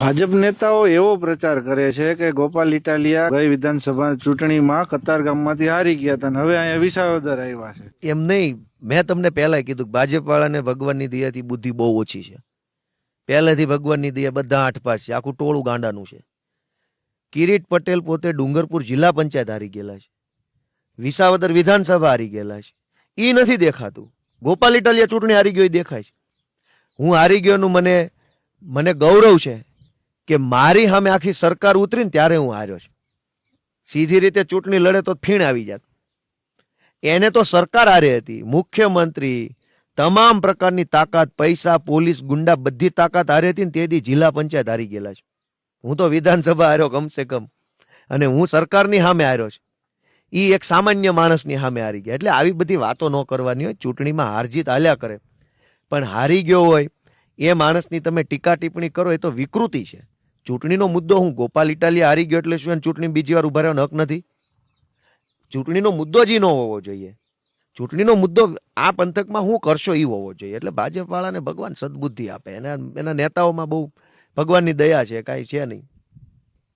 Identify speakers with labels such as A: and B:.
A: ભાજપ નેતાઓ એવો પ્રચાર કરે છે કે ગોપાલ ઇટાલિયા ગઈ વિધાનસભા ચૂંટણીમાં કતારગામમાંથી હારી ગયા હતા અને હવે અહીંયા વિસાવદર આવ્યા છે.
B: એમ નહીં, મેં તમને પહેલા કીધું કે ભાજપ વાળાને ભગવાનની દયાથી બુદ્ધિ બહુ ઓછી છે. પહેલેથી ભગવાનની દયા બધા આઠપાસ છે, આખું ટોળું ગાંડાનું છે. કિરીટ પટેલ પોતે ડુંગરપુર જિલ્લા પંચાયત હારી ગયેલા છે, વિસાવદર વિધાનસભા હારી ગયેલા છે. એ નથી દેખાતું. ગોપાલ ઇટાલિયા ચૂંટણી હારી ગયો એ દેખાય છે. હું હારી ગયોનું મને ગૌરવ છે કે મારી સામે આખી સરકાર ઉતરીને ત્યારે હું હાર્યો છું. સીધી રીતે ચૂંટણી લડે તો ફીણ આવી જાત. એને તો સરકાર હારે હતી, મુખ્યમંત્રી, તમામ પ્રકારની તાકાત, પૈસા, પોલીસ, ગુંડા, બધી તાકાત હારે હતી ને તેથી જિલ્લા પંચાયત હારી ગયેલા છે. હું તો વિધાનસભા હાર્યો કમસે કમ, અને હું સરકારની સામે હાર્યો છું. એ એક સામાન્ય માણસની સામે હારી ગયા. એટલે આવી બધી વાતો ન કરવાની હોય. ચૂંટણીમાં હાર જીત હાલ્યા કરે, પણ હારી ગયો હોય એ માણસની તમે ટીકા ટિપ્પણી કરો એ તો વિકૃતિ છે. ચૂંટણીનો મુદ્દો હું ગોપાલ ઇટાલિયા હારી ગયો એટલે શું ચૂંટણી બીજી વાર ઉભા રહેવાનો હક નથી? ચૂંટણીનો મુદ્દો જ ન હોવો જોઈએ. ચૂંટણીનો મુદ્દો આ પંથકમાં હું કરશો એ હોવો જોઈએ. એટલે ભાજપ વાળાને ભગવાન સદબુદ્ધિ આપે. એના નેતાઓમાં બહુ ભગવાનની દયા છે, કાંઈ છે નહીં.